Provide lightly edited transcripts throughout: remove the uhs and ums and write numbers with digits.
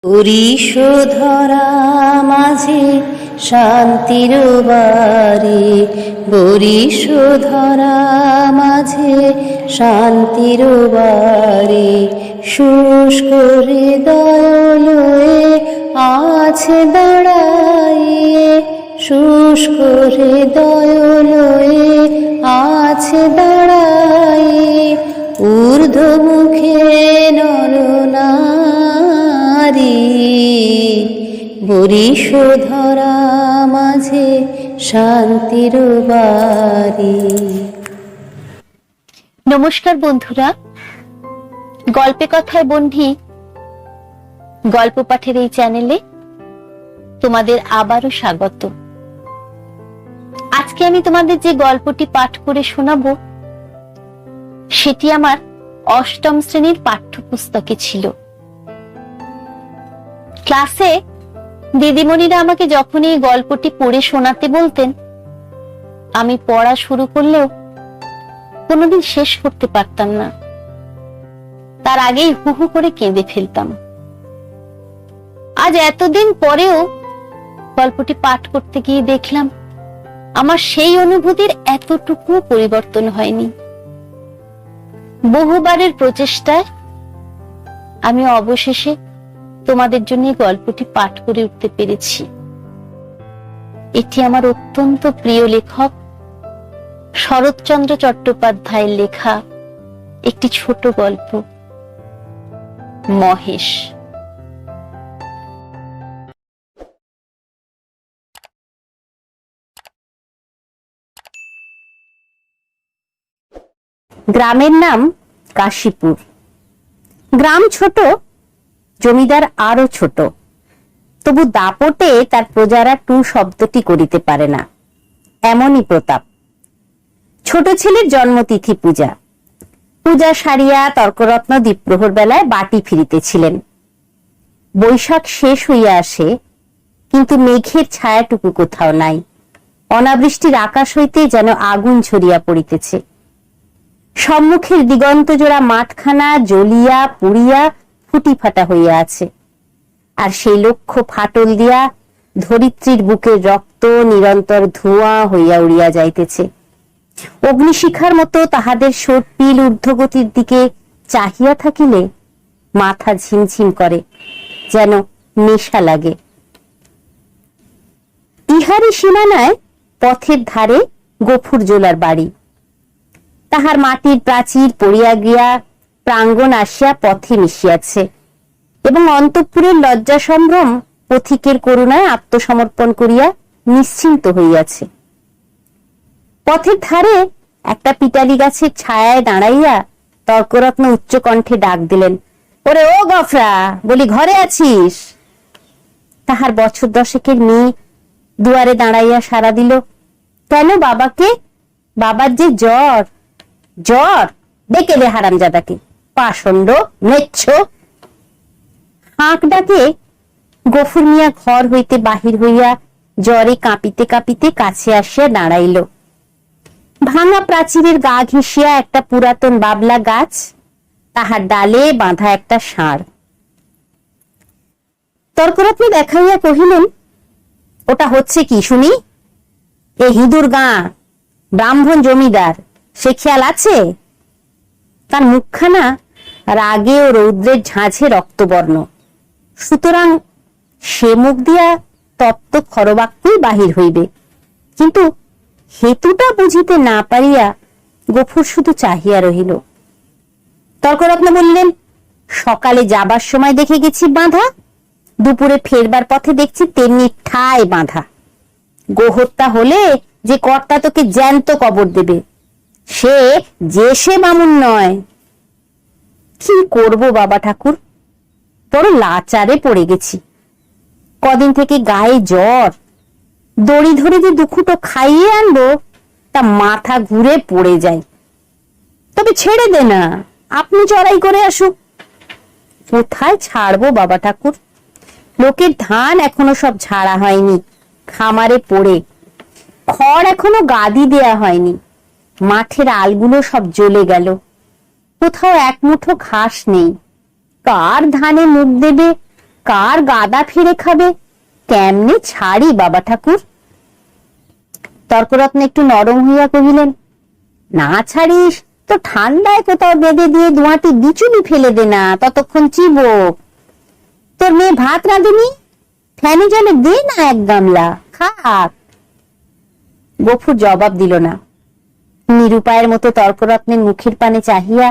বরিশধরা মাঝে শান্তির বাড়ি, বরিশধরা মাঝে শান্তির বাড়ি। শুষ্ক হৃদয় লয়ে আছে দাঁড়াইয়ে, শুষ্ক হৃদয় লয়ে আছে দাঁড়াইয়ে। ঊর্ধ্বমুখে নরনারী, বরিশধরা মাঝে শান্তির বাড়ি। নমস্কার বন্ধুরা, গল্পে কথায় বন্ধি গল্প পাঠের এই চ্যানেলে তোমাদের আবারও স্বাগত। আজকে আমি তোমাদের যে গল্পটি পাঠ করে শোনাবো সেটি আমার অষ্টম শ্রেণীর পাঠ্যপুস্তকে ছিল। ক্লাসে দিদিমণিরা আমাকে যখন এই গল্পটি পড়ে শোনাতে বলতেন, আমি পড়া শুরু করলেও কোনোদিন শেষ করতে পারতাম না। তার আগেই হু হু করে কেঁদে ফেলতাম। আজ এতদিন পরেও গল্পটি পাঠ করতে গিয়ে দেখলাম আমার সেই অনুভূতির এতটুকু পরিবর্তন হয়নি। বহুবারের প্রচেষ্টায় আমি অবশেষে তোমাদের জন্য গল্পটি পাঠ করে উঠতে পেরেছি। এটি আমার অত্যন্ত প্রিয় লেখক শরৎচন্দ্র চট্টোপাধ্যায়ের লেখা একটি ছোট গল্প, মহেশ। গ্রামের নাম কাশীপুর। গ্রাম ছোট, জমিদার আরো ছোট, তবু দাপটে তার প্রজারা টু শব্দটি করিতে পারে না, এমনই প্রতাপ। ছোট ছেলের জন্মতিথি পূজা। পূজা সারিয়া তর্করত্ন দ্বীপ্রহর বেলায় বাটি ফিরিতেছিলেন। বৈশাখ শেষ হইয়া আসে, কিন্তু মেঘের ছায়াটুকু কোথাও নাই। অনাবৃষ্টির আকাশ হইতে যেন আগুন ঝরিয়া পড়িতেছে। সম্মুখের দিগন্ত জোড়া মাঠখানা জ্বলিয়া পুড়িয়া ফুটি ফাটা হইয়া আছে, আর সেই লক্ষ্য ফাটল দিয়া ধরিত্রীর বুকের রক্ত নিরন্তর ধোঁয়া হইয়া উড়িয়া যাইতেছে। অগ্নিশিখার মতো তাহাদের সর্পিল ঊর্ধ্বগতির দিকে চাহিয়া থাকিলে মাথা ঝিমঝিম করে, যেন নেশা লাগে। ইহারি সীমানায় পথের ধারে গফুর জোলার বাড়ি। তাহার মাটির প্রাচীর পড়িয়া গিয়া প্রাঙ্গণ আসিয়া পথে মিশিয়াছে, এবং অন্তঃপুরের লজ্জা সম্ভ্রম পথিকের করুণায় আত্মসমর্পণ করিয়া নিশ্চিন্ত হইয়াছে। পথের ধারে একটা পিটালি গাছের ছায়ায় দাঁড়াইয়া তর্করত্ন উচ্চ কণ্ঠে ডাক দিলেন, ওরে ও গফরা, বলি ঘরে আছিস? তাহার বছর দশেকের মেয়ে দুয়ারে দাঁড়াইয়া সাড়া দিল, কেন বাবাকে? বাবার যে জ্বর। জ্বর? ডেকে দে হারামজাদাকে, পাষণ্ড মেচ্ছ। হাঁক ডাকে গফুর মিয়া ঘর হইতে বাহির হইয়া জ্বরে কাঁপিতে কাঁপিতে কাছে আসিয়া দাঁড়াইল। ভাঙা প্রাচীরের গা ঘেঁষিয়া একটা পুরাতন বাবলা গাছ, তাহার ডালে বাঁধা একটা ষাঁড়। তর্করত্ন দেখাইয়া কহিলেন, ওটা হচ্ছে কি শুনি? এ হিঁদুর গাঁ, ব্রাহ্মণ জমিদার, সে খেয়াল আছে? তার মুখখানা রাগে ও রৌদ্রের ঝাঁঝে রক্তবর্ণ, সুতরাং সে মুখ দিয়া তপ্ত খরবাক্যই বাহির হইবে। কিন্তু হেতুটা বুঝিতে না পারিয়া গফুর শুধু চাহিয়া রহিল। তর্করত্ন বললেন, সকালে যাবার সময় দেখে গেছি বাঁধা, দুপুরে ফেরবার পথে দেখছি তেমনি ঠায় বাঁধা। গোহত্যা হলে যে কর্তা তোকে জ্যান্ত কবর দেবে, সে যে সে বামুন নয়। কি করব বাবা ঠাকুর, বড় লাচারে পড়ে গেছি। কদিন থেকে গায়ে জ্বর, দড়ি ধরে যে দুখুটো খাইয়ে আনবো তা মাথা ঘুরে পড়ে যায়। তবে ছেড়ে দে না, আপনি চড়াই করে আসুক। কোথায় ছাড়বো বাবা ঠাকুর? লোকের ধান এখনো সব ঝাড়া হয়নি, খামারে পড়ে। খড় এখনো গাদি দেয়া হয়নি, মাঠের আলগুলো সব জ্বলে গেল। কোথাও এক মুঠো ঘাস নেই। কার ধানে মুখ দেবে কার গাদা ফিরে খাবে, কেমনে ছাড়ি বাবা ঠাকুর? তর্করত্ন একটু নরম হইয়া কহিলেন, না ছাড়িস তো ঠান্ডায় কোথাও বেঁধে দিয়ে দুয়াটি বিচুলি ফেলে দে না, ততক্ষণ চিবোক। তোর মেয়ে ভাত রাঁধুনি, ফ্যানে জলে দে না এক গামলা, খাক। গফুর জবাব দিল না। নিরুপায়ের মতো তর্করত্নের মুখের পানে চাহিয়া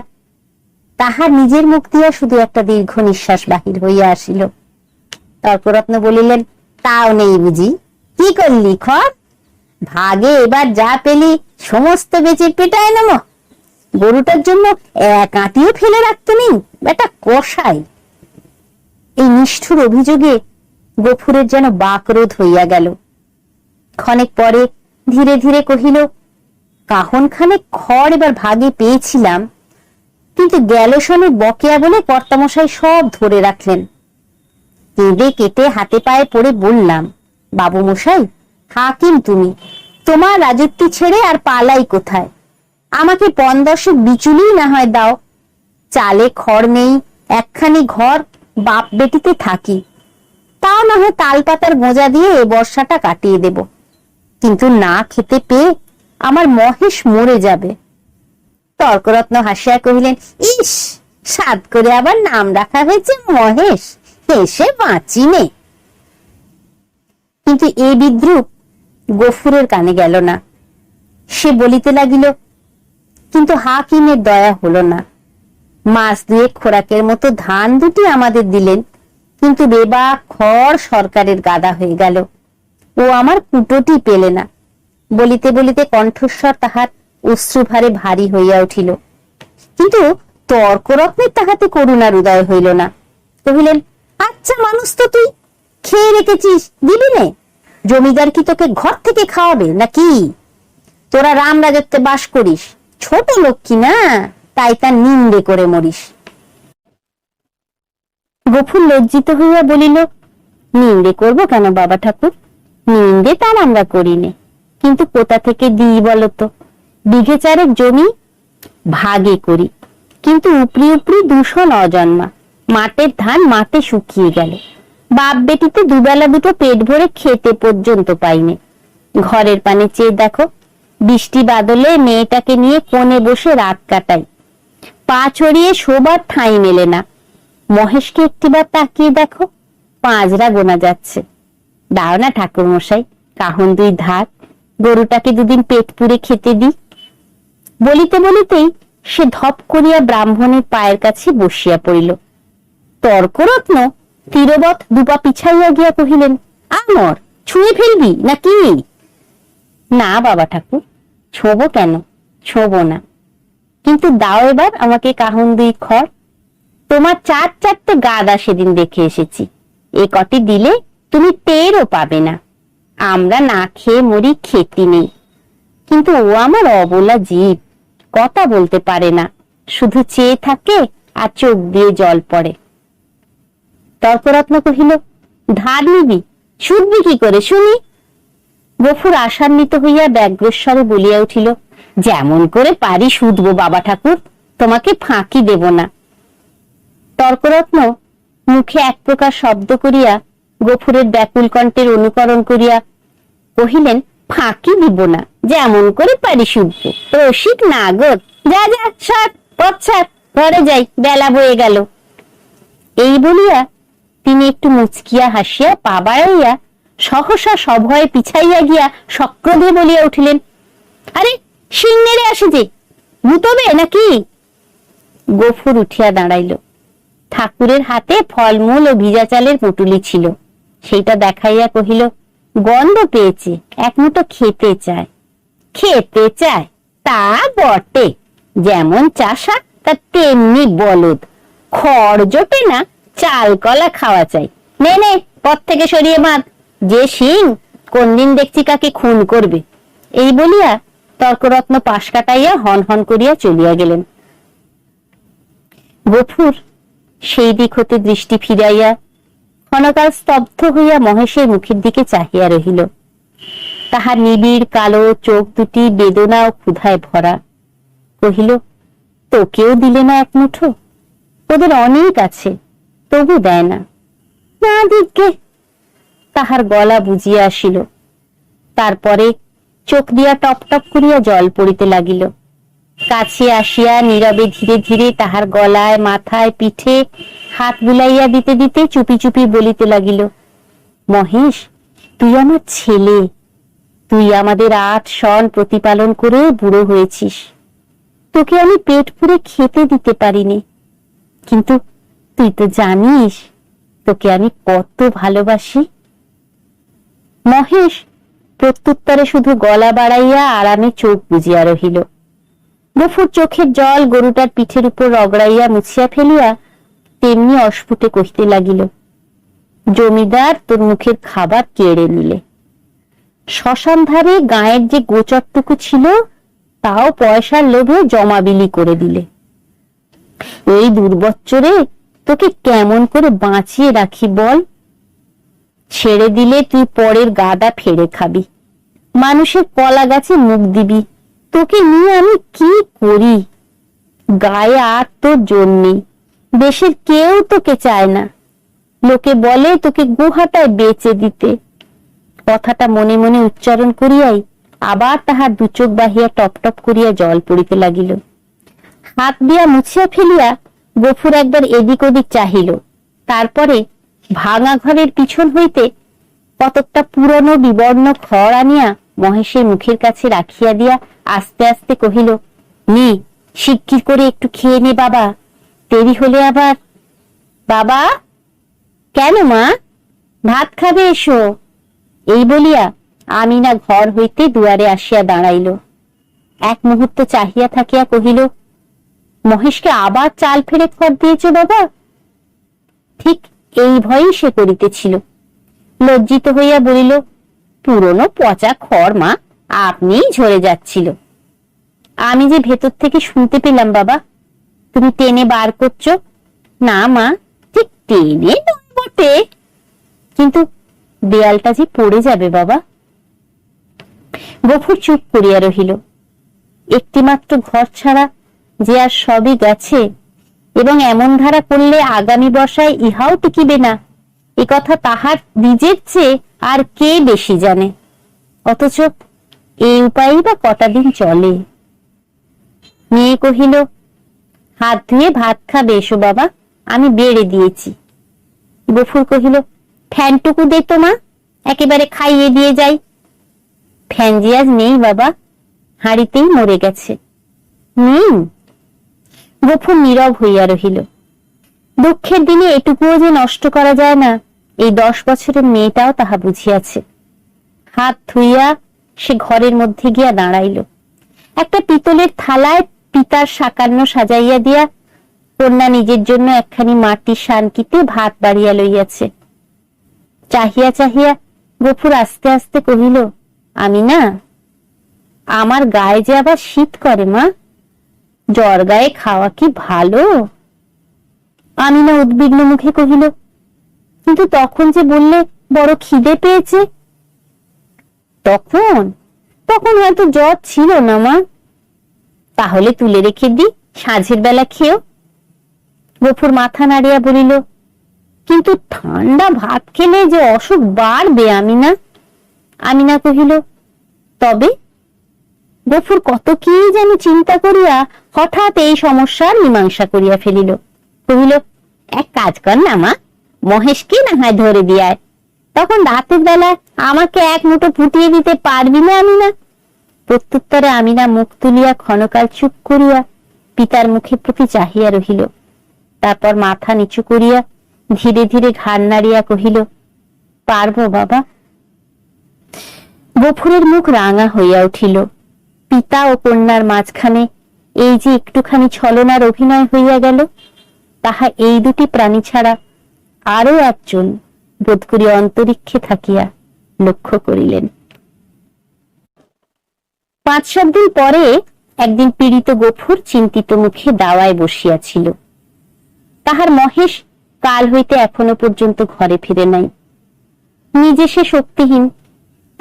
তাহার নিজের মুখ দিয়া শুধু একটা দীর্ঘ নিঃশ্বাস বাহির হইয়া আসিল। তর্করত্ন বলিলেন, তাও নেই বুঝি? কি করলি খড়? ভাগে এবার যা পেলি সমস্ত বেচে পেটায় নাম। গরুটার জন্য এক আঁটিও ফেলে রাখতে নেই, বেটা কষাই। এই নিষ্ঠুর অভিযোগে গফুরের যেন বাকরোধ হইয়া গেল। ক্ষণেক পরে ধীরে ধীরে কহিল, কাহনখানে খড় এবার ভাগে পেয়েছিলাম, কিন্তু গেল সনে বকেয়া বলে কর্তামশাই সব ধরে রাখলেন। কেঁদে কেটে হাতে পায়ে পড়ে বললাম, বাবু মশাই, হাকিম তুমি, তোমার রাজত্ব ছেড়ে আর পালাই কোথায়? আমাকে 15 বিচুলি না হয় দাও। চালে খড় নেই, একখানি ঘর, বাপ বেটিতে থাকি, তাও না হয় তাল পাতার গোঁজা দিয়ে এ বর্ষাটা কাটিয়ে দেব, কিন্তু না খেতে পেয়ে আমার মহেশ মরে যাবে। তর্করত্ন হাসিয়া কহিলেন, ইস, সাদ করে আবার নাম রাখা হয়েছে মহেশ, হেসে বাঁচি নে। কিন্তু এ বিদ্রুপ গফুরের কানে গেল না। সে বলিতে লাগিল, কিন্তু হাকিমের দয়া হলো না। মাস দুয়েক খোরাকের মতো ধান দুটি আমাদের দিলেন, কিন্তু বেবা খড় সরকারের গাদা হয়ে গেল। ও আমার কুটোটি পেলে না। বলিতে বলিতে কণ্ঠস্বর তাহার অশ্রুভারে ভারী হইয়া উঠিল। কিন্তু তর্করত্নের তাহাতে করুণার উদয় হইল না। কহিলেন, আচ্ছা মানুষ তো তুই, খেয়ে রেখেছিস, দিবি নে? জমিদার কি তোকে ঘর থেকে খাওয়াবে নাকি? তোরা রাম রাজত্বে বাস করিস, ছোট লক্ষ্মী না, তাই তার নিন্দে করে মরিস। গফুর লজ্জিত হইয়া বলিল, নিন্দে করব কেন বাবা ঠাকুর? নিন্দে তার আমরা করিনে, কিন্তু কোথা থেকে দিই বলতো? বিঘে চারেক জমি ভাগে করি, কিন্তু উপরি উপরি 200 অজন্মা। মাঠের ধান মাঠে শুকিয়ে গেল, বাপ বেটিতে দুবেলা দুটো পেট ভরে খেতে পর্যন্ত পাইনে। ঘরের পানে চেয়ে দেখো, বৃষ্টি বাদলে মেয়েটাকে নিয়ে কোণে বসে রাত কাটাই, পা ছড়িয়ে শোবার ঠাঁই মেলে না। মহেশকে একটিবার তাকিয়ে দেখো, পাঁজরা গোনা যাচ্ছে। দাও না ঠাকুর মশাই, কাহন 2 ধার, গরুটাকে 2 দিন পেট পুরে খেতে দি। বলিতে বলিতেই সে ধপ করিয়া ব্রাহ্মণের পায়ের কাছে বসিয়া পড়িল। তর্করত্ন তীরবৎ 2 পা পিছাইয়া গিয়া কহিলেন, আমর ছুঁয়ে ফেলবি নাকি? না বাবা ঠাকুর, ছোবো কেন? ছোবো না, কিন্তু দাও এবার আমাকে কাহন 2 খড়। তোমার 4-4টে গাদা সেদিন দেখে এসেছি, এ কটি দিলে তুমি টেরও পাবে না। আমরা না খেয়ে মরি, খেতি নেই, কিন্তু ও আমার অবলা জীব, কথা বলতে পারে না, শুধু চেয়ে থাকে আর চোখ দিয়ে জল পড়ে। তর্করত্ন কহিল, ধার নিবি, শুধবি কি করে শুনি? গফুর আশান্বিত হইয়া ব্যগ্রস্বরে বলিয়া উঠিল, যেমন করে পারি শুধবো বাবা ঠাকুর, তোমাকে ফাঁকি দেব না। তর্করত্ন মুখে এক প্রকার শব্দ করিয়া গফুরের ব্যাকুল কণ্ঠের অনুকরণ করিয়া কহিলেন, ফাঁকি দিব না, যেমন করে পারি শুধবো। রসিক নাগর, যা যা সব পচ্ছাত, ঘরে যাই, বেলা বয়ে গেল। এই বলিয়া তিনি একটু মুচকিয়া হাসিয়া পা বাড়াইয়া সহসা সভয়ে পিছাইয়া গিয়া সক্রোধে বলিয়া উঠিলেন, আরে শিং নেড়ে আসে যে, ভূতবে নাকি? গফুর উঠিয়া দাঁড়াইল। ঠাকুরের হাতে ফলমূল ও ভিজা চালের পুটুলি ছিল, সেইটা দেখাইয়া কহিল, গন্ধ পেয়েছে, এক মুঠো খেতে চায়। খেতে চায় তা বটে, যেমন চাষা তা তেমনি বলদ, খড় জোটে না, চাল কলা খাওয়া চাই। নে নে, পথ থেকে সরিয়ে বাঁধ, যে শিং কোন দিন দেখছি কাকে খুন করবে। এই বলিয়া তর্করত্ন পাশ কাটাইয়া হন হন করিয়া চলিয়া গেলেন। গফুর সেই দিক হতে দৃষ্টি ফিরাইয়া ক্ষণকাল স্তব্ধ হইয়া মহেশের মুখের দিকে চাহিয়া রহিল। তাহার নিবিড় কালো চোখ দুটি বেদনা ও ক্ষুধায় ভরা। কহিল, তোকেও দিলে না এক মুঠো? ওদের অনেক আছে, তবু দেয় না। না দিগ্গে। তাহার গলা বুঝিয়া আসিল। তারপরে চোখ দিয়া টপ টপ করিয়া জল পড়িতে লাগিল। কাছে আসিয়া নীরবে ধীরে ধীরে তাহার গলায়, মাথায়, পিঠে হাত বুলাইয়া দিতে দিতে চুপি চুপি বলিতে লাগিল, মহেশ, তুই আমার ছেলে, তুই আমাদের 8 সন প্রতিপালন করে বুড়ো হয়েছিস। তোকে আমি পেট পুরে খেতে দিতে পারিনি, কিন্তু তুই তো জানিস তোকে আমি কত ভালোবাসি। মহেশ প্রত্যুত্তরে শুধু গলা বাড়াইয়া আরামে চোখ বুজিয়া রহিল। গফুর চোখের জল গরুটার পিঠের উপর রগড়াইয়া মুছিয়া ফেলিয়া তেমনি অস্ফুটে কহিতে লাগিল, জমিদার তোর মুখের খাবার কেড়ে নিলে। শ্মশান ধারে গায়ের যে গোচরটুকু ছিল তাও পয়সার লোভে জমাবিলি করে দিলে। এই দুর্বচ্চরে তোকে কেমন করে বাঁচিয়ে রাখি বল? ছেড়ে দিলে তুই পরের গাদা ফেরে খাবি, মানুষের কলা গাছে মুখ দিবি। তোকে নিয়ে আমি কি করি? গায়ে আর তোর জোর নেই, দেশের কেউ তোকে চায় না। লোকে বলে তোকে গুহাটায় বেচে দিতে। কথাটা মনে মনে উচ্চারণ করিয়াই আবার তাহার দুচোখ বাহিয়া টপ টপ করিয়া জল পড়িতে লাগিল। হাত দিয়া মুছিয়া ফেলিয়া গফুর একবার এদিক ওদিক চাহিল। তারপরে ভাঙা ঘরের পিছন হইতে কতকটা পুরনো বিবর্ণ খড় আনিয়া মহেশের মুখের কাছে রাখিয়া দিয়া আস্তে আস্তে কহিল, নি, শিগগির করে একটু খেয়ে নে বাবা, দেরি হলে আবার। বাবা, কেন মা? ভাত খাবে, এসো। এই বলিয়া আমিনা ঘর হইতে দুয়ারে আসিয়া দাঁড়াইল। এক মুহূর্ত চাহিয়া থাকিয়া কহিল, মহেশকে আবার চাল ফেরে খড় দিয়েছ বাবা? ঠিক এই ভয়ই সে করিতেছিল। লজ্জিত হইয়া বলিল, পুরনো পচা খড় মা, আপনিই ঝরে যাচ্ছিল। আমি যে ভেতর থেকে শুনতে পেলাম বাবা, তুমি টেনে বার করছো। না মা, ঠিক টেনে নয় বটে, কিন্তু দেয়ালটা যে পড়ে যাবে বাবা। গফুর চুপ করিয়া রহিল। একটিমাত্র ঘর ছাড়া যে আর সবই গেছে, এবং এমন ধারা করলে আগামী বর্ষায় ইহাও টিকিবে না, এ কথা তাহার নিজের চেয়ে আর কে বেশি জানে। অথচ এই উপায়ই বা কটা দিন চলে। মেয়ে কহিল, হাত ধুয়ে ভাত খাবে, এসো বাবা, আমি বেড়ে দিয়েছি। গফুর কহিল, ফ্যানটুকু দে তো মা, একেবারে খাইয়ে দিয়ে যাই। ফ্যান যে আজ নেই বাবা, হাঁড়িতেই মরে গেছে। নেই? গফুর নীরব হইয়া রহিল। দুঃখের দিনে এটুকুও যে নষ্ট করা যায় না, এই 10 বছরের মেয়েটাও তাহা বুঝিয়াছে। হাত ধুইয়া সে ঘরের মধ্যে গিয়া দাঁড়াইল। একটা পিতলের থালায় পিতার সাকান্ন সাজাইয়া দিয়া কন্যা নিজের জন্য একখানি মাটির শানকিতে ভাত বাড়িয়া লইয়াছে। চাহিয়া চাহিয়া গফুর আস্তে আস্তে কহিল, আমি না, আমার গায়ে যে আবার শীত করে মা, জ্বর গায়ে খাওয়া কি ভালো? আমি না উদ্বিগ্ন মুখে কহিল, কিন্তু তখন যে বললে বড় খিদে পেয়েছে। তখন তখন হয়তো জ্বর ছিল না মা। তাহলে তুলে রেখে দি, সাঁঝের বেলা খেও। গফুর মাথা নাড়িয়া বলিল, কিন্তু ঠান্ডা ভাত খেলে যে অসুখ বাড়বে আমিনা। আমিনা কহিল, তবে? গফুর কত কি যেন চিন্তা করিয়া হঠাৎ এই সমস্যার মীমাংসা করিয়া ফেলিল। কহিল, এক কাজ কর না মা, মহেশকে না হয় ধরে দিয়ায়, তখন রাতের বেলা আমাকে এক মুঠো ফুটিয়ে দিতে পারবি না আমিনা? প্রত্যুত্তরে আমিনা মুখ তুলিয়া ক্ষণকাল চুপ করিয়া পিতার মুখের প্রতি চাহিয়া রহিল। তারপর মাথা নিচু করিয়া ধীরে ধীরে ঘাড় নাড়িয়া কহিল, পারবো বাবা। গফুরের মুখ রাঙা হইয়া উঠিল। পিতা ও কন্যার মাঝখানে এই যে একটুখানি ছলনার অভিনয় হইয়া গেল, তাহা এই দুটি প্রাণী ছাড়া আরো একজন বোধ করি অন্তরিক্ষে থাকিয়া লক্ষ্য করিলেন। 5-7 দিন পরে একদিন পীড়িত গফুর চিন্তিত মুখে দাওয়ায় বসিয়াছিল। তাহার মহেশ কাল হইতে এখনো পর্যন্ত ঘরে ফিরে নাই। নিজে সে শক্তিহীন,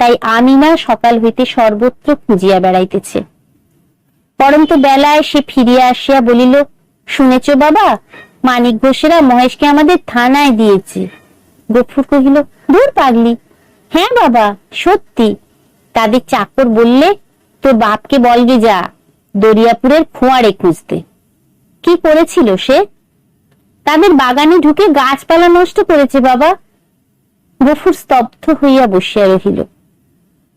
তাই আমিনা সকাল হইতে সর্বত্র খুঁজিয়া বেড়াইতেছে। পরন্ত বেলায় সে ফিরিয়া আসিয়া বলিল, শুনেছ বাবা, মানিক ঘোষেরা মহেশকে আমাদের থানায় দিয়েছে। গফুর কহিল, দূর পাগলি, হ্যাঁ বাবা সত্যি। তাদের চাকর বললে, তোর বাপকে বলবে যা দরিয়াপুরের খোঁয়াড়ে খুঁজতে। কি করেছিল সে? তাদের বাগানে ঢুকে গাছপালা নষ্ট করেছে বাবা। গফুর স্তব্ধ হইয়া বসিয়া রহিল।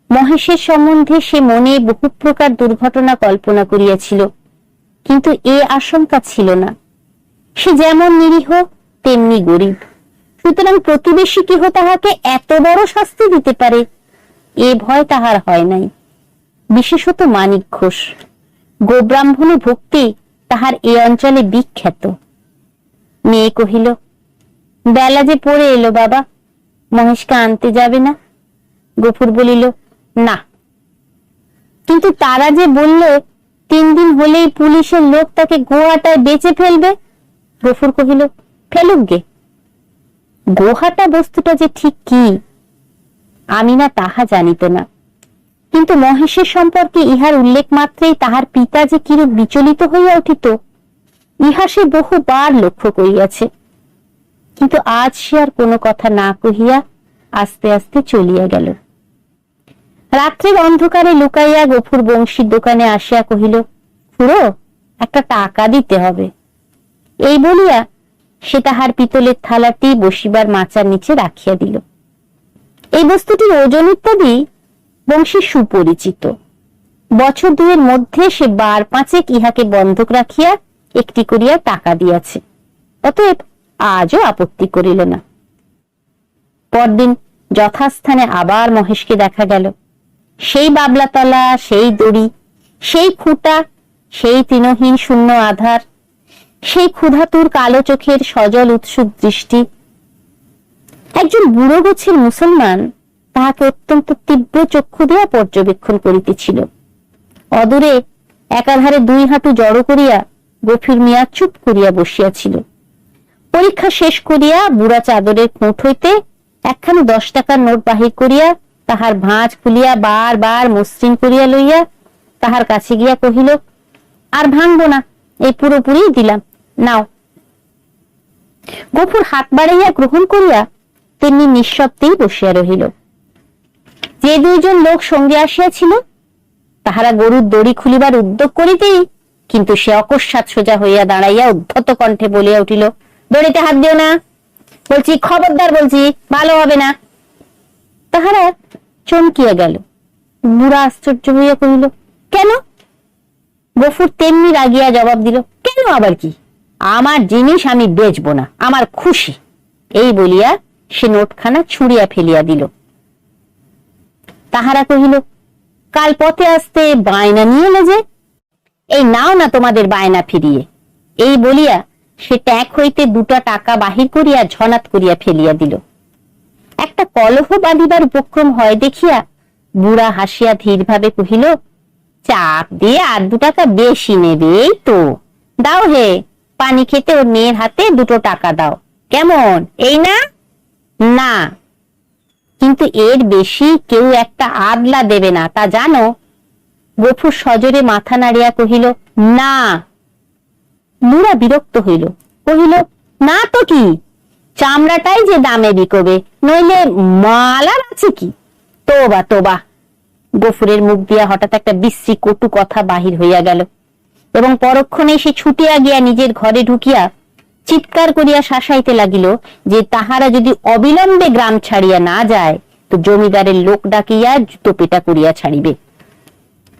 মহেশের সম্বন্ধে সে মনে বহু প্রকার দুর্ঘটনা কল্পনা করিয়াছিল, কিন্তু এ আশঙ্কা ছিল না। সে যেমন নিরীহ তেমনি গরিব, সুতরাং প্রতিবেশী কেহ তাহাকে এত বড় শাস্তি দিতে পারে এ ভয় তাহার হয় নাই। বিশেষত মানিক ঘোষ, গোব্রাহ্মণে ভক্তি তাহার এ অঞ্চলে বিখ্যাত। মেয়ে কহিল, বেলা যে পড়ে এলো বাবা, মহেশকে আনতে যাবে না? গফুর বলিল, না। কিন্তু তারা যে বললে 3 দিন হলেই পুলিশের লোক তাকে গোহাটায় বেচে ফেলবে। গফুর কহিল, ফেলুক গে। গোহাটা বস্তুটা যে ঠিক কি আমি না তাহা জানিত না, কিন্তু মহেশের সম্পর্কে ইহার উল্লেখ মাত্রেই তাহার পিতা যে কিরূপ বিচলিত হইয়া উঠিত ইহা সে বহুবার লক্ষ্য করিয়াছে। কিন্তু আজ সে আর কোনো কথা না কহিয়া আস্তে আস্তে চলিয়া গেল। রাত্রের অন্ধকারে লুকাইয়া গফুর বংশীর দোকানে আসিয়া কহিল, খুড়ো, একটা টাকা দিতে হবে। এই বলিয়া সে তাহার পিতলের থালাটি বসিবার মাচার নিচে রাখিয়া দিল। এই বস্তুটির ওজন ইত্যাদি বংশীর সুপরিচিত। বছর 2 মধ্যে সে 5 ইহাকে বন্ধক রাখিয়া একটি করিয়া টাকা দিয়াছে, অতএব আজও আপত্তি করিল না। পরদিন যথাস্থানে আবার মহেশকে দেখা গেল। সেই বাবলাতলা, সেই দড়ি, সেই খুঁটা, সেই তৃণহীন শূন্য আধার, সেই ক্ষুধাতুর কালো চোখের সজল উৎসুক দৃষ্টি। একজন বুড়ো গোছের মুসলমান তাহাকে অত্যন্ত তীব্র চক্ষু দিয়া পর্যবেক্ষণ করিতেছিল। অদূরে একাধারে 2 হাঁটু জড়ো করিয়া গফুর মিয়া চুপ করিয়া বসিয়াছিল। পরীক্ষা শেষ করিয়া বুড়া চাদরের কোট হইতে 1খানি 10 টাকার নোট বাহির করিয়া তাহার ভাঁজ খুলিয়া বার মসৃণ করিয়া লইয়া তাহার কাছে গিয়া কহিল, আর ভাঙবো না, এই পুরোপুরি দিলাম, নাও। গফুর হাত বাড়াইয়া গ্রহণ করিয়া তেমনি নিঃশব্দেই বসিয়া রহিল। যে 2 জন লোক সঙ্গে আসিয়াছিল তাহারা গরুর দড়ি খুলিবার উদ্যোগ করিতেই কিন্তু সে অকস্মাৎ সোজা হইয়া দাঁড়াইয়া উদ্ধত কণ্ঠে বলিয়া উঠিল, দড়িতে হাত দিও না বলছি, খবরদার বলছি, ভালো হবে না। তাহারা চমকিয়া গেল। বুড়া আশ্চর্য হইয়া কহিল, কেন? গফুর তেমনি রাগিয়া জবাব দিল, কেন আবার কি? আমার জিনিস আমি বেচবো না, আমার খুশি। এই বলিয়া সে নোটখানা ছুঁড়িয়া ফেলিয়া দিল। তাহারা কহিল, কাল পথে আসতে বায়না নিয়ে এলে যে, এই নাও না তোমাদের বায়না ফিরিয়ে। এই বলিয়া সে ট্যাক হইতে 2টা টাকা বাহির করিয়া ঝনাত করিয়া ফেলিয়া দিল। একটা কলহ বাঁধিবার উপক্রম হয় দেখিয়া বুড়া হাসিয়া ধীরভাবে কহিল, চাপ দিয়ে আর 2 টাকা বেশি নেবে, এই তো দাও হে, পানি খেতে ওর মেয়ের হাতে 2 টাকা দাও, কেমন? এই না? না, কিন্তু এর বেশি কেউ একটা আদলা দেবে না, তা জানো? গফুর সজোরে মাথা নাড়িয়া কহিল, না। বুড়া বিরক্ত হইল, কহিল, না তো কি, চামড়াটাই যে দামে বিকবে, নইলে মাল আর আছে কি? তোবা তোবা। গফুরের মুখ দিয়া হঠাৎ একটা বিশ্রী কটু কথা বাহির হইয়া গেল এবং পরক্ষণে সে ছুটিয়া গিয়া নিজের ঘরে ঢুকিয়া চিৎকার করিয়া শাসাইতে লাগিল যে তাহারা যদি অবিলম্বে গ্রাম ছাড়িয়া না যায় তো জমিদারের লোক ডাকিয়া জুতো পেটা করিয়া ছাড়িবে।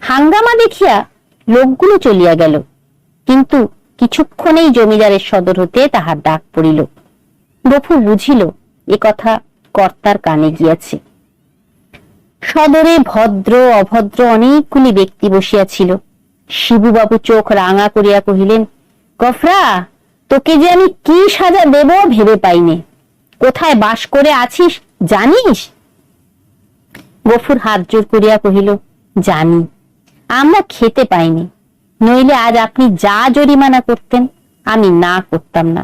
হাঙ্গামা দেখিয়া লোকগুলো চলিয়া গেল, কিন্তু কিছুক্ষণেই জমিদারের সদর হতে তাহার ডাক পড়িল। গফুর বুঝিল এ কথা কর্তার কানে গিয়াছে। সদরে ভদ্র অভদ্র অনেকগুলি ব্যক্তি বসিয়াছিল। শিবুবাবু চোখ রাঙা করিয়া কহিলেন, গফরা, তোকে যে আমি কি সাজা দেব ভেবে পাইনি। কোথায় বাস করে আছিস জানিস? গফুর হাত জোর করিয়া কহিল, জানি, আমরা খেতে পাইনি, নইলে আজ আপনি যা জরিমানা করতেন আমি না করতাম না।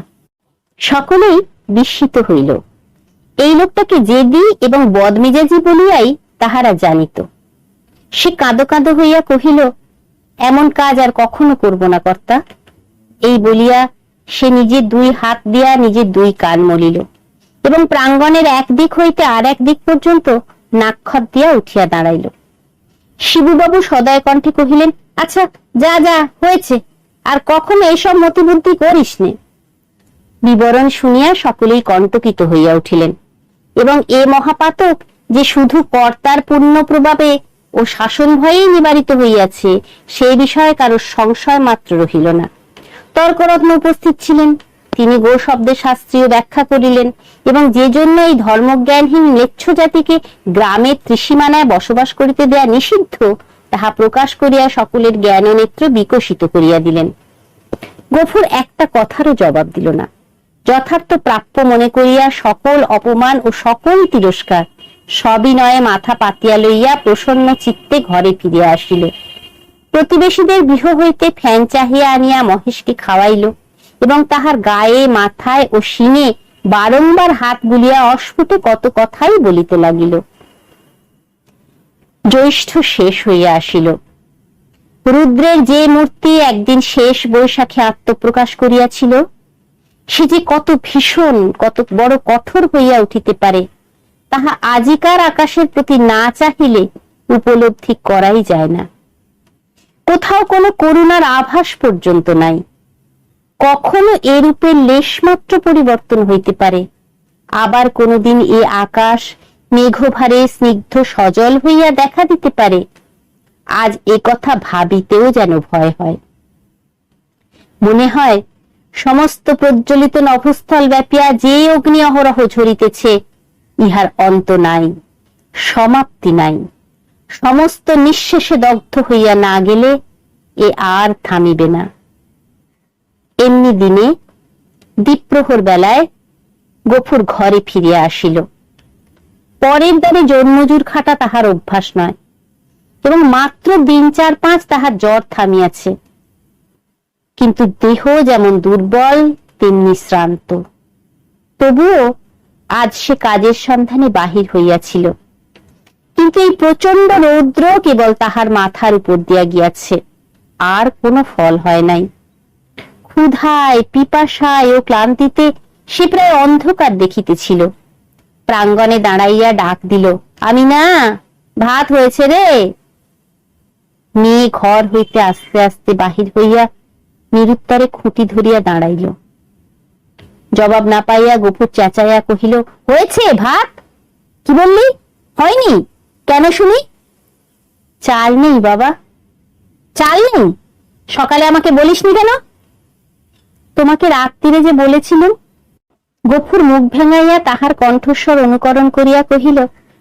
সকলেই বিস্মিত হইল। এই লোকটাকে জেদি এবং বদমেজাজি বলিয়াই তাহারা জানিত। সে কাঁদো কাঁদো হইয়া কহিল, এমন কাজ আর কখনো করব না কর্তা। এই বলিয়া সে নিজের 2 হাত দিয়া নিজের 2 কান মলিল। এবং প্রাঙ্গণের একদিক হইতে আর এক দিক পর্যন্ত নাক্ষর দিয়া উঠিয়া দাঁড়াইল। শিবুবাবু সদয় কণ্ঠে কহিলেন, আচ্ছা যা যা হয়েছে, আর কখনো এইসব মতিবুদ্ধি করিস নে। বিবরণ শুনিয়া সকলেই কণ্টকিত হইয়া উঠিলেন এবং এ মহাপাতক যে শুধু কর্তার পুণ্য প্রভাবে ও শাসন ভয়েই নিবারিত হইয়াছে সেই বিষয়ে কারো সংশয় মাত্র রহিল না। তর্করত্ন উপস্থিত ছিলেন, তিনি গো শব্দের শাস্ত্রীয় ব্যাখ্যা করিলেন এবং যে জন্য এই ধর্মজ্ঞানহীন ম্লেচ্ছ জাতিকে গ্রামের ত্রিসীমানায় বসবাস করিতে দেয়া নিষিদ্ধ তাহা প্রকাশ করিয়া সকলের জ্ঞান ও নেত্র বিকশিত করিয়া দিলেন। গফুর একটা কথারও জবাব দিল না। যথার্থ প্রাপ্য মনে করিয়া সকল অপমান ও সকল তিরস্কার সবিনয়ে মাথা পাতিয়া লইয়া প্রসন্ন চিত্তে ঘরে ফিরিয়া আসিল। প্রতিবেশীদের গৃহ হইতে ফ্যান চাহিয়া আনিয়া মহেশকে খাওয়াইল এবং তাহার গায়ে, মাথায় ও শিঙে বারংবার হাত বুলিয়া অস্ফুটে কত কথাই বলিতে লাগিল। জ্যৈষ্ঠ শেষ হইয়া আসিল। রুদ্রের যে মূর্তি একদিন শেষ বৈশাখে আত্মপ্রকাশ করিয়াছিল, সে যে কত ভীষণ, কত বড় কঠোর হইয়া উঠিতে পারে তাহা আজিকার আকাশের প্রতি না চাহিলে উপলব্ধি করাই যায় না। কোথাও কোনো করুণার আভাস পর্যন্ত নাই। কখনো এরূপে লেশমাত্র পরিবর্তন হইতে পারে, আবার কোনদিন এ আকাশ মেঘভারে স্নিগ্ধ সজল হইয়া দেখা দিতে পারে। আজ এ কথা ভাবিতেও যেন ভয় হয়। মনে হয় সমস্ত প্রজ্বলিত নভস্থল ব্যাপিয়া যে অগ্নি অহরহ ঝরিতেছে, ইহার অন্ত নাই, সমাপ্তি নাই। সমস্ত নিঃশেষে দগ্ধ হইয়া না গেলে এ আর থামিবে না। এমনি দিনে দ্বীপ্রহর বেলায় গফুর ঘরে ফিরিয়া আসিল। পরের দ্বারে জন্মজুর খাটা তাহার অভ্যাস নয় এবং মাত্র দিন 4-5 তাহার জ্বর থামিয়াছে, কিন্তু দেহ যেমন দুর্বল তেমনি শ্রান্ত। তবুও আজ সে কাজের সন্ধানে বাহির হইয়াছিল, কিন্তু এই প্রচন্ড রৌদ্র কেবল তাহার মাথার উপর দিয়া গিয়াছে, আর কোনো ফল হয় নাই। ক্ষুধায়, পিপাসায় ও ক্লান্তিতে সে প্রায় অন্ধকার দেখিতেছিল। প্রাঙ্গণে দাঁড়াইয়া ডাক দিল, আমিনা, ভাত হয়েছে রে। মেয়ে ঘর হইতে আস্তে আস্তে বাহির হইয়া নিরুত্তরে খুঁটি ধরিয়া দাঁড়াইল। জবাব না পাইয়া গফুর চেঁচাইয়া কহিল, হয়েছে ভাত? কি বললি? হয়নি কেন শুনি? চাল নেই বাবা। চাল নেই? সকালে আমাকে বলিসনি কেন? তোমাকে রাত্রিরে যে বলেছিলুম। গফুর মুখ ভেঙাইয়া তাহার কণ্ঠস্বর অনুকরণ করিয়া কহিল,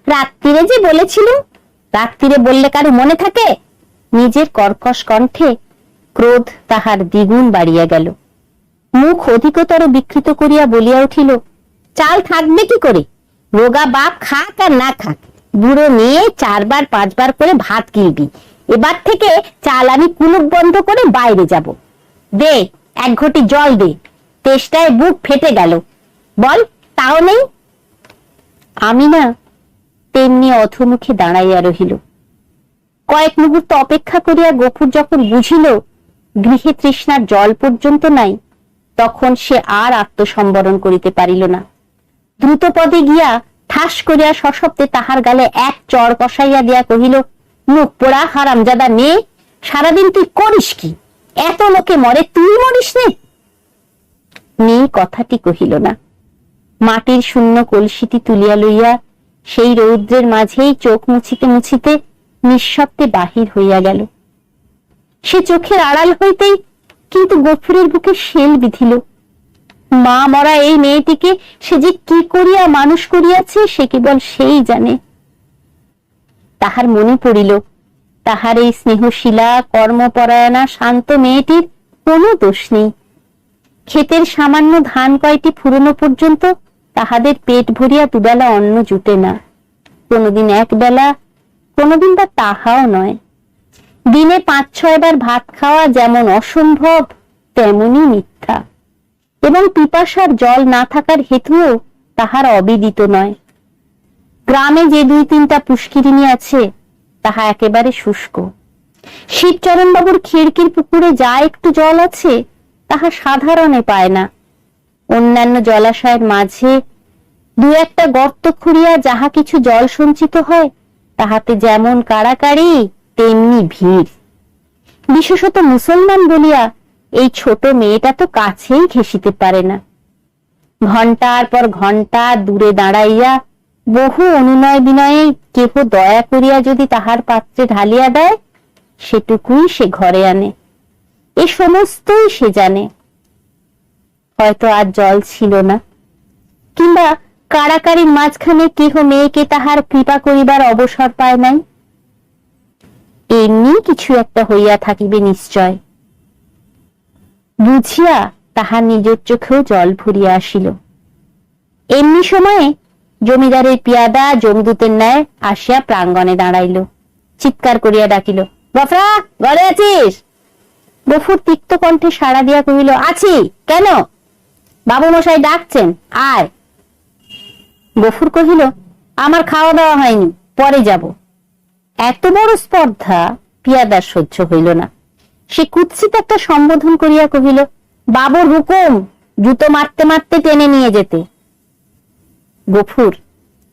রাত্রিরে যে বলেছিলুম? রাত্রিরে বললে কারো মনে থাকে? নিজের কর্কশ কণ্ঠে ক্রোধ তাহার দ্বিগুণ বাড়িয়া গেল। মুখ অধিকতর বিকৃত করিয়া বলিয়া উঠিল, চাল থাকবে কি করে? রোগা বাপ খাক আর না খাক, বুড়ো মেয়ে 4-5 করে ভাত গিলবি। এবার থেকে চাল আমি কুলুপ বন্ধ করে বাইরে যাব। দে 1 ঘটি জল দে, তেষ্টায় বুক ফেটে গেল। বল, তাও নেই। আমি না তেমনি অধমুখে দাঁড়াইয়া রহিল। কয়েক মুহূর্ত অপেক্ষা করিয়া গফুর যখন বুঝিল গৃহে তৃষ্ণার জল পর্যন্ত নাই, তখন সে আর আত্মসম্বরণ করিতে পারিল না। দ্রুত পদে গিয়া ঠাস করিয়া সশব্দে তাহার গালে এক চড় কষাইয়া দিয়া কহিল, মুখ পোড়া হারামজাদা মেয়ে, সারাদিন তুই করিস কি? এত লোকে মরে, তুই মরিস নে? মেয়ে কথাটি কহিল না। মাটির শূন্য কলসিটি তুলিয়া লইয়া সেই রৌদ্রের মাঝেই চোখ মুছিতে মুছিতে নিঃশব্দে বাহির হইয়া গেল। সে চোখের আড়াল হইতেই কিন্তু গফুরের বুকে শেল বিধিল। মা মরা এই মেয়েটিকে সে যে কি করিয়া মানুষ করিয়াছে সে কেবল সেই জানে। তাহার মনে পড়িল, তাহার এই স্নেহশীলা, কর্মপরায়ণা, শান্ত মেয়েটির কোনো দোষ নেই। ক্ষেতের সামান্য ধান কয়টি ফুরনো পর্যন্ত তাহাদের পেট ভরিয়া দুবেলা অন্ন জুটে না। কোনদিন 1 বেলা, কোনদিন বা তাহাও নয়। দিনে 5-6 বার ভাত খাওয়া যেমন অসম্ভব তেমনি মিথ্যা, এবং পিপাসার জল না থাকার হেতুও তাহার অবিদিত নয়। গ্রামে যে 2-3টা পুষ্করিণী আছে তাহা একেবারে শুষ্ক। শিবচরণ বাবুর খিড়কির পুকুরে যা একটু জল আছে তাহা সাধারণে পায় না। অন্যান্য জলাশয়ের মাঝে দু একটা গর্ত খুঁড়িয়া যাহা কিছু জল সঞ্চিত হয়, তাহাতে যেমন কাড়াকাড়ি তেমনি ভিড়। বিশেষত মুসলমান বলিয়া এই ছোট মেয়েটা তো কাছেই ঘেঁষিতে পারে না। ঘন্টার পর ঘন্টা দূরে দাঁড়াইয়া বহু অনুনয় বিনয়ে কেহ দয়া করিয়া যদি তাহার পাত্রে ঢালিয়া দেয়, সেটুকুই সে ঘরে আনে। এ সমস্তই সে জানে। হয়তো আর জল ছিল না, কিংবা কাড়াকাড়ির মাঝখানে কেহ মেয়েকে তাহার কৃপা করিবার অবসর পায় নাই। এমনি কিছু একটা হইয়া থাকিবে নিশ্চয়। বুঝিয়া তাহার নিজের চোখেও জল ভরিয়া আসিল। এমনি সময়ে জমিদারের পিয়াদা জমদূতের ন্যায় আসিয়া প্রাঙ্গণে দাঁড়াইল। চিৎকার করিয়া ডাকিল, গফরা, ঘরে আছিস? গফুর তিক্ত কণ্ঠে সাড়া দিয়া কহিল, আছি। কেন? বাবু মশাই ডাকছেন, আয়। গফুর কহিল, আমার খাওয়া দাওয়া হয়নি, পরে যাব। এত বড় স্পর্ধা পিয়াদার সহ্য হইল না। সে কুৎসিত একটা সম্বোধন করিয়া কহিল, বাবুর হুকুম, জুতো মারতে মারতে টেনে নিয়ে যেতে। গফুর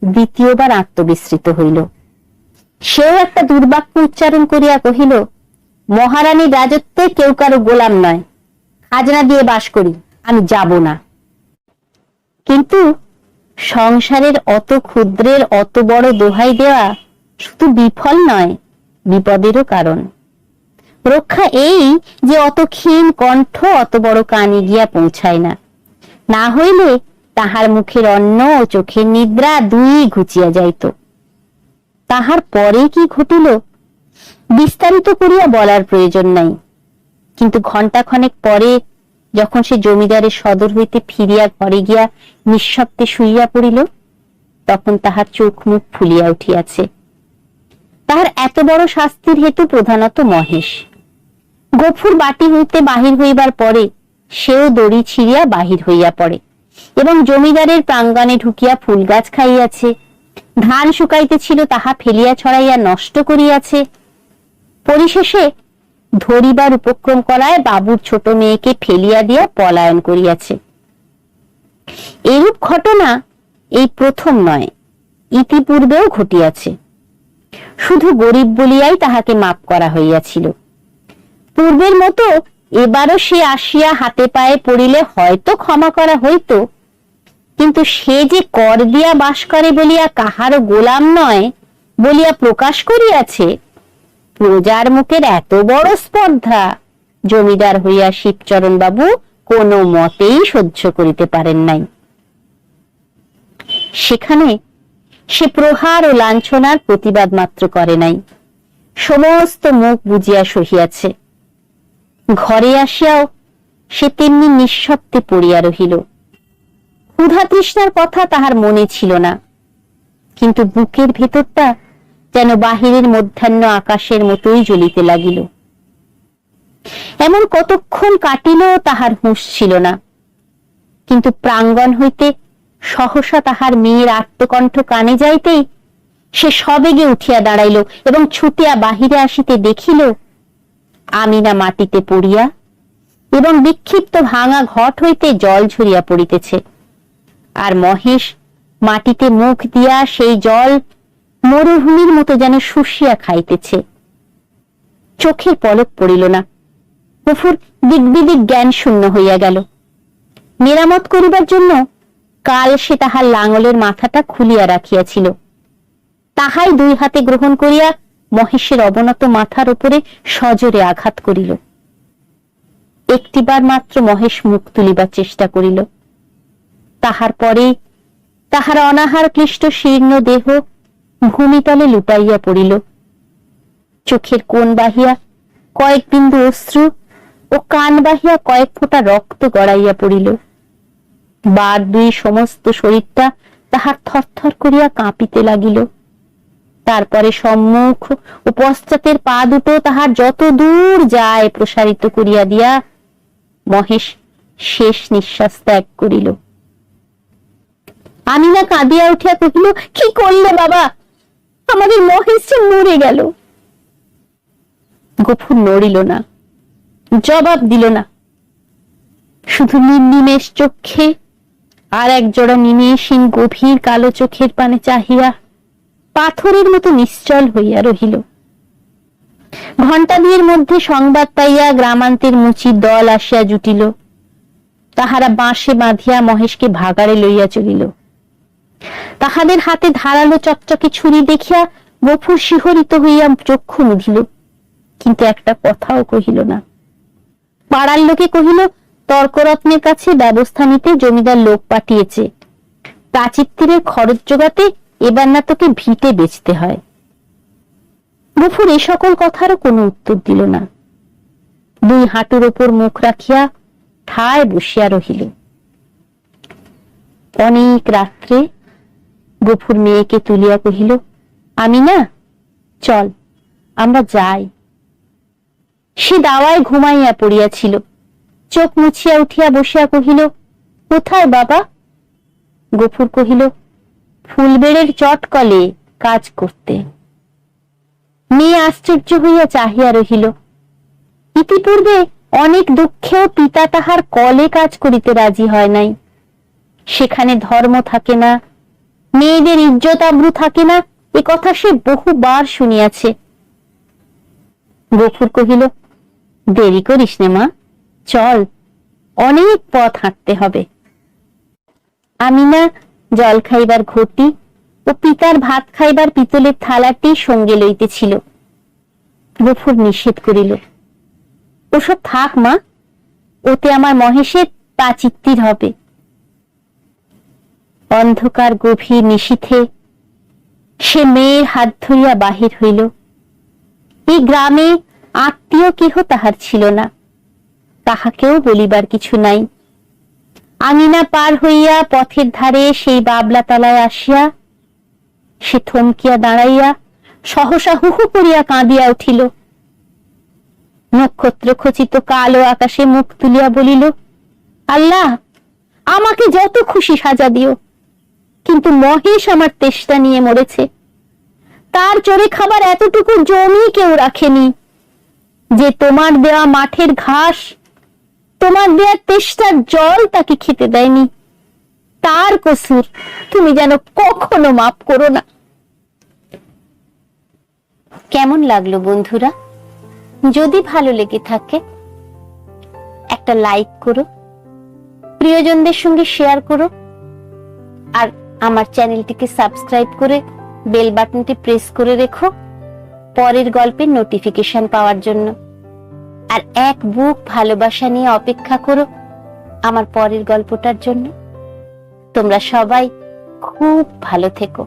দ্বিতীয়বার আত্মবিস্মৃত হইল। সেও একটা দুর্বাক্য উচ্চারণ করিয়া কহিল, মহারানীর রাজত্বে কেউ কারো গোলাম নয়, খাজনা দিয়ে বাস করি, আমি যাব না। কিন্তু সংসারের অত ক্ষুদ্রের অত বড় দোহাই দেওয়া শুধু বিফল নয়, বিপদেরও কারণ। রক্ষা এই যে অত ক্ষীণ কণ্ঠ অত বড় কানে গিয়া পৌঁছায় না, না হইলে তাহার মুখের অন্ন ও চোখের নিদ্রা দুই ঘুচিয়া যাইত। তাহার পরে কি ঘটিল বিস্তারিত করিয়া বলার প্রয়োজন নাই। কিন্তু ঘণ্টাখানেক পরে যখন সে জমিদারের সদর হইতে ফিরিয়া ঘরে গিয়া নিঃশব্দে শুইয়া পড়িল, তখন তাহার চোখ মুখ ফুলিয়া উঠিয়াছে। তাহার এত বড় শাস্তির হেতু প্রধানত মহেশ। গফুর বাটি হইতে বাহির হইবার পরে সেও দড়ি ছিঁড়িয়া বাহির হইয়া পড়ে এবং জমিদারের প্রাঙ্গণে ঢুকিয়া ফুল গাছ খাইয়াছে, ধান শুকাইতেছিল তাহা ফেলিয়া ছড়াইয়া নষ্ট করিয়াছে। পরিশেষে ধরিবার উপক্রম করায় বাবুর ছোট মেয়েকে ফেলিয়া দিয়া পলায়ন করিয়াছে। এরূপ ঘটনা এই প্রথম নয়, ইতিপূর্বেও ঘটিয়াছে। শুধু গরিব বলিয়াই তাহাকে মাপ করা হইয়াছিল। পূর্বের মতো এবারও সে আসিয়া হাতে পায়ে পড়িলে হয়তো ক্ষমা করা হইত, কিন্তু সে যে কর দিয়া বাস করে বলিয়া কাহারও গোলাম নয় বলিয়া প্রকাশ করিয়াছে, প্রজার মুখের এত বড় স্পর্ধা জমিদার হইয়া শিবচরণ বাবু কোনো মতেই সহ্য করিতে পারেন নাই। সেখানে সে প্রহার ও লাঞ্ছনার প্রতিবাদ মাত্র করে নাই, সমস্ত মুখ বুঝিয়া সহিয়াছে। ঘরে আসিয়াও সে তেমনি নিঃশব্দে পড়িয়া রহিল। ক্ষুধা তৃষ্ণার কথা তাহার মনে ছিল না, কিন্তু বুকের ভেতরটা যেন বাহিরের মধ্যাহ্ন আকাশের মতোই জ্বলিতে লাগিল। এমন কতক্ষণ কাটিল তাহার হুঁশ ছিল না, কিন্তু প্রাঙ্গণ হইতে সহসা তাহার মেয়ের আত্মকণ্ঠ কানে যাইতেই সে সবেগে উঠিয়া দাঁড়াইল এবং ছুটিয়া বাহিরে আসিতে দেখিল আমিনা মাটিতে পড়িয়া এবং বিক্ষিপ্ত ভাঙা ঘট হইতে জল ঝরিয়া পড়িতেছে, আর মহেশ মাটিতে মুখ দিয়া সেই জল মরুভূমির মতো যেন শুষিয়া খাইতেছে। চোখের পলক পড়িল না। গফুর দিগ্বিদিক জ্ঞান শূন্য হইয়া গেল। মেরামত করিবার জন্য কাল সে তাহার লাঙলের মাথাটা খুলিয়া রাখিয়াছিল, তাহাই দুই হাতে গ্রহণ করিয়া মহেশের অবনত মাথার উপরে সজোরে আঘাত করিল। একটিবার মাত্র মহেশ মুখ তুলিবার চেষ্টা করিল। তাহার পরে তাহার অনাহার ক্লিষ্ট শীর্ণ দেহ ভূমিতলে লুটাইয়া পড়িল। চোখের কোণ বাহিয়া কয়েক বিন্দু অশ্রু ও কান বাহিয়া কয়েক ফোঁটা রক্ত গড়াইয়া পড়িল। বার দুই সমস্ত শরীরটা তাহার থরথর করিয়া কাঁপিতে লাগিল। তারপরে সম্মুখ ও পশ্চাতের পা দুটো তাহার যত দূর যায় প্রসারিত করিয়া দিয়া মহেশ শেষ নিঃশ্বাস ত্যাগ করিল। আমিনা কাঁদিয়া উঠিয়া কহিল, কি করলে বাবা, আমাদের মহেশ যে মরে গেল। গফুর নড়িল না, জবাব দিল না, শুধু নির্নিমেষ চক্ষে আর এক জোড়া নিমেষহীন গভীর কালো চোখের পানে চাহিয়া পাথরের মতো নিশ্চল হইয়া রহিল। ঘণ্টা দুয়ের মধ্যে সংবাদ পাইয়া গ্রামান্তের মুচির দল আসিয়া জুটিল। তাহারা বাঁশে বাঁধিয়া মহেশকে ভাগাড়ে লইয়া চলিল। তাহাদের হাতে ধারালো চকচকে ছুরি দেখিয়া গফুর শিহরিত হইয়া চক্ষু মুদিল, কিন্তু একটা কথাও কহিল না। পাড়ার লোকে কহিল, তর্করত্নের কাছে ব্যবস্থা নিতে জমিদার লোক পাঠিয়েছে, প্রাচীরের খরচ জোগাতে এবার না তোকে ভিটে বেচতে হয়। গফুর এ সকল কথারও কোনো উত্তর দিল না। দুই হাঁটুর ওপর মুখ রাখিয়া ঠায় বসিয়া রহিল। অনেক রাত্রে গফুর মেয়েকে তুলিয়া কহিল, আমি না, চল আমরা যাই। সে দাওয়ায় ঘুমাইয়া পড়িয়াছিল। চোখ মুছিয়া উঠিয়া বসিয়া কহিল, কোথায় বাবা? গফুর কহিল, ফুলবেড়ের চটকলে কাজ করতে। মেয়ে আশ্চর্য হইয়া চাহিয়া রহিল। ইতিপূর্বে অনেক দুঃখেও পিতা তাহার কলে কাজ করিতে রাজি হয় নাই। সেখানে ধর্ম থাকে না, মেয়েদের ইজ্জত আব্রু থাকে না, এ কথা সে বহুবার শুনিয়াছে। গফুর কহিল, দেরি করিস নে মা, চল, অনেক পথ হাঁটতে হবে। আমিনা জল খাইবার ঘটি ও পিতার ভাত খাইবার পিতলের থালাটি সঙ্গে লইতেছিল। গফুর নিষেধ করিল, ওসব থাক মা, ওতে আমার মহেশের প্রাচিত্তির হবে। অন্ধকার গভীর নিশীথে সে মেয়ের হাত ধরিয়া বাহির হইল। এই গ্রামে আত্মীয় কেহ তাহার ছিল না, তাহাকেও বলিবার কিছু নাই। আমিনা পার হইয়া পথের ধারে সেই বাবলা তলায় আসিয়া সে থমকিয়া দাঁড়াইয়া সহসা হুহু করিয়া কাঁদিয়া উঠিল। নক্ষত্র খচিত কালো আকাশে মুখ তুলিয়া বলিল, আল্লাহ, আমাকে যত খুশি সাজা দিও, কিন্তু মহেশ আমার তেষ্টা নিয়ে মরেছে। তার চড়ে খাবার এতটুকু জমি কেউ রাখেনি, যে তোমার দেওয়া মাঠের ঘাস, তোমার দেওয়া তেষ্টার জল তাকে খেতে দেয়নি। তার কসুর তুমি যেন কখনো মাফ করো না। কেমন লাগলো বন্ধুরা? যদি ভালো লেগে থাকে একটা লাইক করো, প্রিয়জনদের সঙ্গে শেয়ার করো, আর আমার চ্যানেলটিকে সাবস্ক্রাইব করে বেল বাটনটি প্রেস করে রেখো পরের গল্পের নোটিফিকেশন পাওয়ার জন্য। আর এক বুক ভালোবাসা নিয়ে অপেক্ষা করো আমার পরের গল্পটার জন্য। তোমরা সবাই খুব ভালো থেকো।